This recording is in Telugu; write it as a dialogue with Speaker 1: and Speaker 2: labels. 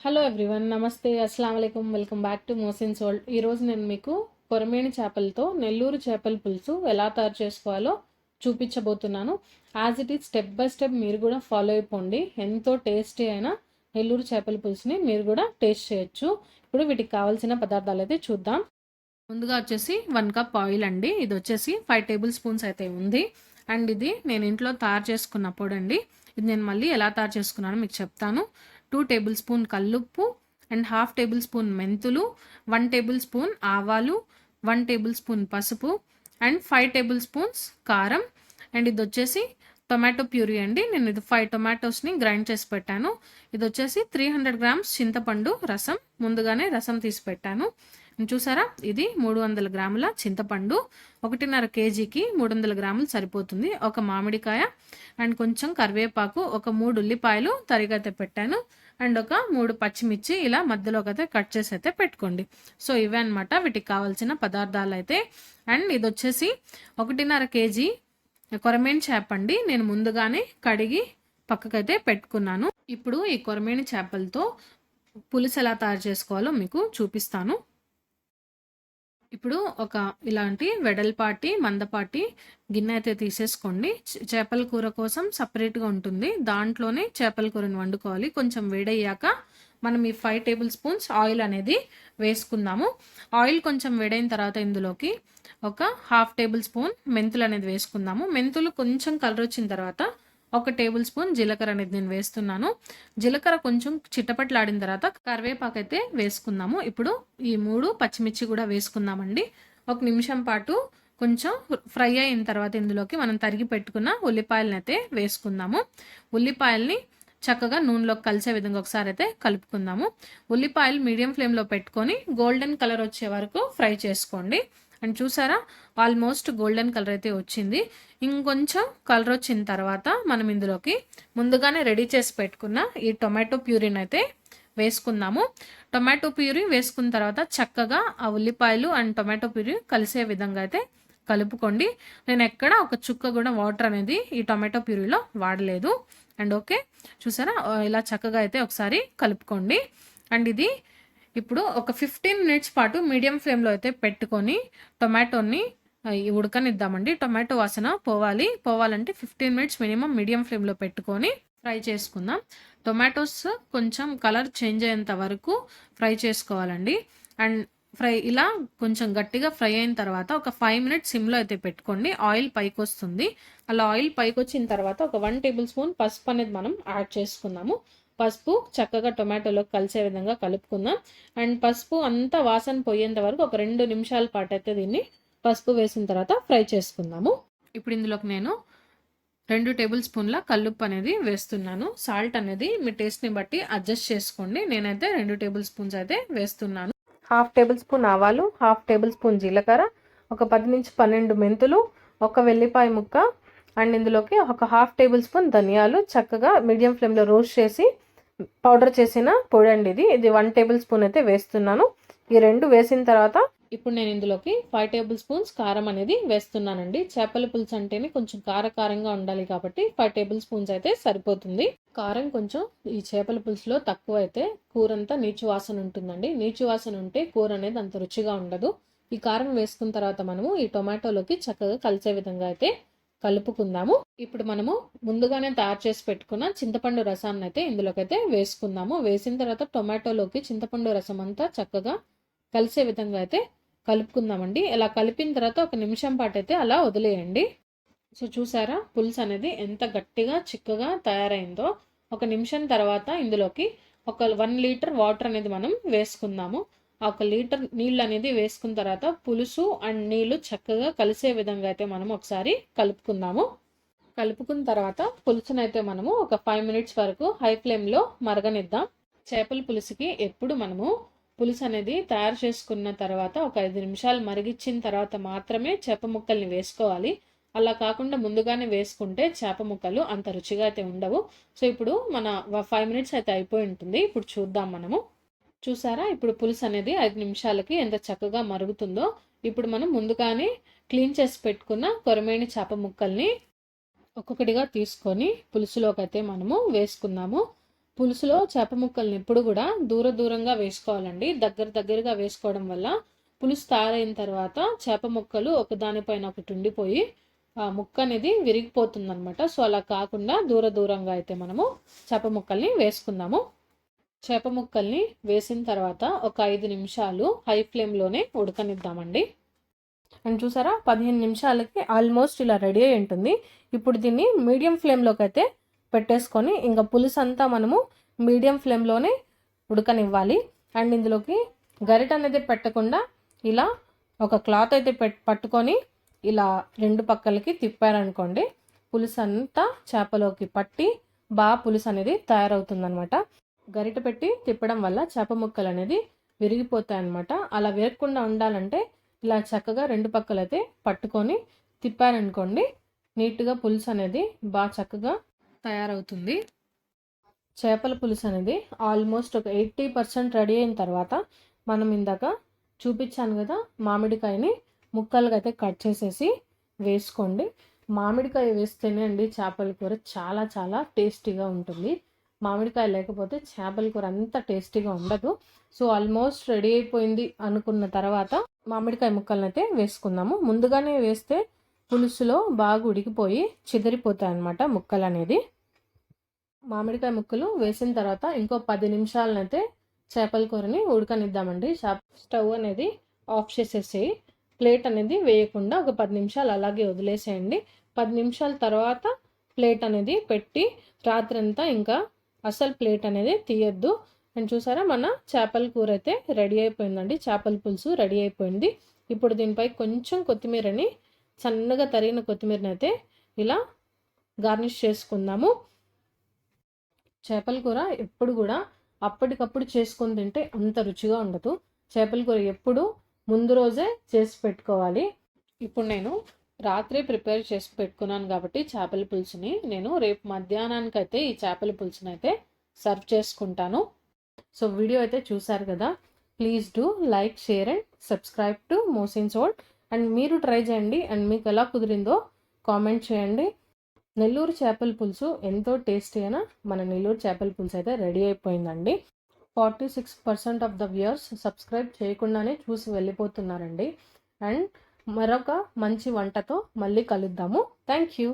Speaker 1: హలో ఎవ్రీవన్, నమస్తే, అస్సలం వాలేకుమ్. Welcome back to Mohsin's world. ఈరోజు నేను మీకు కొరమేని చేపలతో నెల్లూరు చేపల పులుసు ఎలా తయారు చేసుకోవాలో చూపించబోతున్నాను. As it is step by step మీరు కూడా ఫాలో అయిపోండి. ఎంతో టేస్టీ అయిన నెల్లూరు చేపల పులుసుని మీరు కూడా టేస్ట్ చేయొచ్చు. ఇప్పుడు వీటికి కావాల్సిన పదార్థాలు అయితే చూద్దాం. ముందుగా వచ్చేసి 1 కప్ ఆయిల్ అండి. ఇది వచ్చేసి 5 టేబుల్ స్పూన్స్ అయితే ఉంది. అండ్ ఇది నేను ఇంట్లో తయారు చేసుకున్న పొడి అండి. ఇది నేను మళ్ళీ ఎలా తయారు చేసుకున్నానో మీకు చెప్తాను. 2 టేబుల్ స్పూన్ కల్లుప్పు అండ్ 1/2 టేబుల్ స్పూన్ మెంతులు, 1 టేబుల్ స్పూన్ ఆవాలు, 1 టేబుల్ స్పూన్ పసుపు అండ్ 5 టేబుల్ స్పూన్స్ కారం. అండ్ ఇది వచ్చేసి టొమాటో ప్యూరీ అండి. నేను ఇది 5 టొమాటోస్ని గ్రైండ్ చేసి పెట్టాను. ఇది వచ్చేసి 300 గ్రామ్స్ చింతపండు రసం, ముందుగానే రసం తీసి పెట్టాను. చూసారా, ఇది 300 గ్రాముల చింతపండు, 1.5 కేజీకి 300 గ్రాములు సరిపోతుంది. ఒక మామిడికాయ అండ్ కొంచెం కరివేపాకు, ఒక 3 ఉల్లిపాయలు తరిగైతే పెట్టాను అండ్ ఒక 3 పచ్చిమిర్చి ఇలా మధ్యలోకి అయితే కట్ చేసి అయితే పెట్టుకోండి. సో ఇవే అనమాట వీటికి కావాల్సిన పదార్థాలు అయితే. అండ్ ఇది వచ్చేసి 1.5 కేజీ కొరమేని చేప అండి. నేను ముందుగానే కడిగి పక్కకైతే పెట్టుకున్నాను. ఇప్పుడు ఈ కొరమేని చేపలతో పులుసు ఎలా తయారు చేసుకోవాలో మీకు చూపిస్తాను. ఇప్పుడు ఒక ఇలాంటి వెడల్పాటి మందపాటి గిన్నె అయితే తీసేసుకోండి. చేపల కూర కోసం సపరేట్గా ఉంటుంది, దాంట్లోనే చేపల కూరని వండుకోవాలి. కొంచెం వేడయ్యాక మనం ఈ 5 టేబుల్ స్పూన్స్ ఆయిల్ అనేది వేసుకుందాము. ఆయిల్ కొంచెం వేడైన తర్వాత ఇందులోకి ఒక 1/2 టేబుల్ స్పూన్ మెంతులు అనేది వేసుకుందాము. మెంతులు కొంచెం కలర్ వచ్చిన తర్వాత 1 టేబుల్ స్పూన్ జీలకర్ర అనేది నేను వేస్తున్నాను. జీలకర్ర కొంచెం చిట్టపట్లాడిన తర్వాత కరివేపాకు అయితే వేసుకుందాము. ఇప్పుడు ఈ 3 పచ్చిమిర్చి కూడా వేసుకుందామండి. 1 నిమిషం పాటు కొంచెం ఫ్రై అయిన తర్వాత ఇందులోకి మనం తరిగి పెట్టుకున్న ఉల్లిపాయలను అయితే వేసుకుందాము. ఉల్లిపాయల్ని చక్కగా నూనెలోకి కలిసే విధంగా ఒకసారి అయితే కలుపుకుందాము. ఉల్లిపాయలు మీడియం ఫ్లేమ్లో పెట్టుకొని గోల్డెన్ కలర్ వచ్చే వరకు ఫ్రై చేసుకోండి. అండ్ చూసారా, ఆల్మోస్ట్ గోల్డెన్ కలర్ అయితే వచ్చింది. ఇంకొంచెం కలర్ వచ్చిన తర్వాత మనం ఇందులోకి ముందుగానే రెడీ చేసి పెట్టుకున్న ఈ టొమాటో ప్యూరీని అయితే వేసుకుందాము. టొమాటో ప్యూరీ వేసుకున్న తర్వాత చక్కగా ఆ ఉల్లిపాయలు అండ్ టొమాటో ప్యూరీ కలిసే విధంగా అయితే కలుపుకోండి. నేను ఎక్కడ ఒక చుక్క కూడా వాటర్ అనేది ఈ టొమాటో ప్యూరీలో వాడలేదు. అండ్ ఓకే, చూసారా, ఇలా చక్కగా అయితే ఒకసారి కలుపుకోండి. అండ్ ఇది ఇప్పుడు ఒక 15 మినిట్స్ పాటు మీడియం ఫ్లేమ్లో అయితే పెట్టుకొని టొమాటోని ఉడకనిద్దామండి. టొమాటో వాసన పోవాలంటే 15 మినిట్స్ మినిమం మీడియం ఫ్లేమ్లో పెట్టుకొని ఫ్రై చేసుకుందాం. టొమాటోస్ కొంచెం కలర్ చేంజ్ అయ్యేంత వరకు ఫ్రై చేసుకోవాలండి. అండ్ ఇలా కొంచెం గట్టిగా ఫ్రై అయిన తర్వాత ఒక 5 మినిట్స్ సిమ్లో అయితే పెట్టుకోండి. ఆయిల్ పైకి వస్తుంది. అలా ఆయిల్ పైకి వచ్చిన తర్వాత ఒక 1 టేబుల్ స్పూన్ పసుపు అనేది మనం యాడ్ చేసుకుందాము. పసుపు చక్కగా టొమాటోలోకి కలిసే విధంగా కలుపుకుందాం. అండ్ పసుపు అంతా వాసన పోయేంత వరకు ఒక 2 నిమిషాల పాటు అయితే దీన్ని పసుపు వేసిన తర్వాత ఫ్రై చేసుకుందాము. ఇప్పుడు ఇందులోకి నేను 2 టేబుల్ స్పూన్ల కల్లుప్పు అనేది వేస్తున్నాను. సాల్ట్ అనేది మీ టేస్ట్ని బట్టి అడ్జస్ట్ చేసుకోండి. నేనైతే 2 టేబుల్ స్పూన్స్ అయితే వేస్తున్నాను. 1/2 టేబుల్ స్పూన్ ఆవాలు, 1/2 టేబుల్ స్పూన్ జీలకర్ర, ఒక 10 నుంచి 12 మెంతులు, ఒక వెల్లిపాయ ముక్క అండ్ ఇందులోకి ఒక 1/2 టేబుల్ స్పూన్ ధనియాలు చక్కగా మీడియం ఫ్లేమ్లో రోస్ట్ చేసి పౌడర్ చేసిన పొడి అండి. ఇది 1 టేబుల్ స్పూన్ అయితే వేస్తున్నాను. ఈ 2 వేసిన తర్వాత ఇప్పుడు నేను ఇందులోకి 5 టేబుల్ స్పూన్స్ కారం అనేది వేస్తున్నానండి. చేపల పులుసు అంటేనే కొంచెం కారంగా ఉండాలి కాబట్టి 5 టేబుల్ స్పూన్స్ అయితే సరిపోతుంది. కారం కొంచెం ఈ చేపల పులుసులో తక్కువ అయితే కూర అంతా నీచు వాసన ఉంటుందండి. నీచు వాసన ఉంటే కూర అనేది అంత రుచిగా ఉండదు. ఈ కారం వేసుకున్న తర్వాత మనము ఈ టొమాటోలోకి చక్కగా కలిసే విధంగా అయితే కలుపుకుందాము. ఇప్పుడు మనము ముందుగానే తయారు చేసి పెట్టుకున్న చింతపండు రసాన్ని అయితే ఇందులోకి అయితే వేసుకుందాము. వేసిన తర్వాత టొమాటోలోకి చింతపండు రసం అంతా చక్కగా కలిసే విధంగా అయితే కలుపుకుందామండి. ఇలా కలిపిన తర్వాత 1 నిమిషం పాటు అయితే అలా వదిలేయండి. సో చూసారా, పులుసు అనేది ఎంత గట్టిగా చిక్కగా తయారైందో. 1 నిమిషం తర్వాత ఇందులోకి ఒక 1 లీటర్ వాటర్ అనేది మనం వేసుకుందాము. 1 లీటర్ నీళ్ళు అనేది వేసుకున్న తర్వాత పులుసు అండ్ నీళ్లు చక్కగా కలిసే విధంగా అయితే మనం ఒకసారి కలుపుకుందాము. కలుపుకున్న తర్వాత పులుసునైతే మనము ఒక 5 మినిట్స్ వరకు హై ఫ్లేమ్లో మరగనిద్దాం. చేపల పులుసుకి ఎప్పుడు మనము పులుసు అనేది తయారు చేసుకున్న తర్వాత ఒక 5 నిమిషాలు మరిగించిన తర్వాత మాత్రమే చేప ముక్కల్ని వేసుకోవాలి. అలా కాకుండా ముందుగానే వేసుకుంటే చేప ముక్కలు అంత రుచిగా అయితే ఉండవు. సో ఇప్పుడు మన 5 మినిట్స్ అయితే అయిపోయి ఉంటుంది. ఇప్పుడు చూద్దాం మనము. చూసారా, ఇప్పుడు పులుసు అనేది 5 నిమిషాలకి ఎంత చక్కగా మరుగుతుందో. ఇప్పుడు మనం ముందుగానే క్లీన్ చేసి పెట్టుకున్న కొరమేని చేప ముక్కల్ని ఒక్కొక్కటిగా తీసుకొని పులుసులోకి అయితే మనము వేసుకుందాము. పులుసులో చేప ముక్కల్ని ఎప్పుడు కూడా దూరంగా వేసుకోవాలండి. దగ్గరగా వేసుకోవడం వల్ల పులుసు తయారైన తర్వాత చేప ముక్కలు ఒకదానిపైన ఒకటి ఉండిపోయి ఆ ముక్క అనేది విరిగిపోతుంది అనమాట. సో అలా కాకుండా దూరంగా అయితే మనము చేప ముక్కల్ని వేసుకుందాము. చేప ముక్కల్ని వేసిన తర్వాత ఒక 5 నిమిషాలు హై ఫ్లేమ్లోనే ఉడకనిద్దామండి. అండ్ చూసారా 15 నిమిషాలకి ఆల్మోస్ట్ ఇలా రెడీ అయి ఉంటుంది. ఇప్పుడు దీన్ని మీడియం ఫ్లేమ్లోకి అయితే పెట్టేసుకొని ఇంకా పులుసు అంతా మనము మీడియం ఫ్లేమ్లోనే ఉడకనివ్వాలి. అండ్ ఇందులోకి గరిట అనేది పెట్టకుండా ఇలా ఒక క్లాత్ అయితే పట్టుకొని ఇలా 2 పక్కలకి తిప్పారనుకోండి, పులుసు అంతా చేపలోకి పట్టి బాగా పులుసు అనేది తయారవుతుందనమాట. గరిట పెట్టి తిప్పడం వల్ల చేప ముక్కలు అనేది విరిగిపోతాయి అన్నమాట. అలా విరగకుండా ఉండాలంటే ఇలా చక్కగా 2 పక్కలైతే పట్టుకొని తిప్పారనుకోండి, నీట్గా పులుసు అనేది బాగా చక్కగా తయారవుతుంది. చేపల పులుసు అనేది ఆల్మోస్ట్ ఒక 80% రెడీ అయిన తర్వాత మనం ఇందాక చూపించాను కదా, మామిడికాయని ముక్కలుగా అయితే కట్ చేసేసి వేసుకోండి. మామిడికాయ వేస్తేనే అండి చేపల కూర చాలా చాలా టేస్టీగా ఉంటుంది. మామిడికాయ లేకపోతే చేపల కూర అంత టేస్టీగా ఉండదు. సో ఆల్మోస్ట్ రెడీ అయిపోయింది అనుకున్న తర్వాత మామిడికాయ ముక్కలను అయితే వేసుకుందాము. ముందుగానే వేస్తే పులుసులో బాగా ఉడికిపోయి చిదిరిపోతాయి అన్నమాట ముక్కలు అనేది. మామిడికాయ ముక్కలు వేసిన తర్వాత ఇంకో 10 నిమిషాలనైతే చేపల కూరని ఉడకనిద్దామండి. స్టవ్ అనేది ఆఫ్ చేసేసి ప్లేట్ అనేది వేయకుండా ఒక 10 నిమిషాలు అలాగే వదిలేసేయండి. 10 నిమిషాల తర్వాత ప్లేట్ అనేది పెట్టి రాత్రంతా ఇంకా అసలు ప్లేట్ అనేది తీయద్దు. అండ్ చూసారా మన చేపల కూర అయితే రెడీ అయిపోయిందండి. చేపల పులుసు రెడీ అయిపోయింది. ఇప్పుడు దీనిపై కొంచెం కొత్తిమీరని, సన్నగా తరిగిన కొత్తిమీరని అయితే ఇలా గార్నిష్ చేసుకుందాము. చేపల కూర ఎప్పుడు కూడా అప్పటికప్పుడు చేసుకొని తింటే అంత రుచిగా ఉండదు. చేపల కూర ఎప్పుడు ముందు రోజే చేసి పెట్టుకోవాలి. ఇప్పుడు నేను రాత్రే ప్రిపేర్ చేసి పెట్టుకున్నాను కాబట్టి చేపల పులుసుని నేను రేపు మధ్యాహ్నానికి అయితే ఈ చేపల పులుసుని అయితే సర్వ్ చేసుకుంటాను. సో వీడియో అయితే చూసారు కదా, please do like, share and subscribe to Mohsin's world. And మీరు ట్రై చేయండి అండ్ మీకు ఎలా కుదిరిందో కామెంట్ చేయండి. నెల్లూరు చేపల పులుసు ఎంతో టేస్టీ అయినా మన నెల్లూరు చేపల పులుసు అయితే రెడీ అయిపోయిందండి. 46% ఆఫ్ ద వ్యూయర్స్ సబ్స్క్రైబ్ చేయకుండానే చూసి వెళ్ళిపోతున్నారండి. అండ్ మరొక మంచి వంటతో మళ్ళీ కలుద్దాము. Thank you.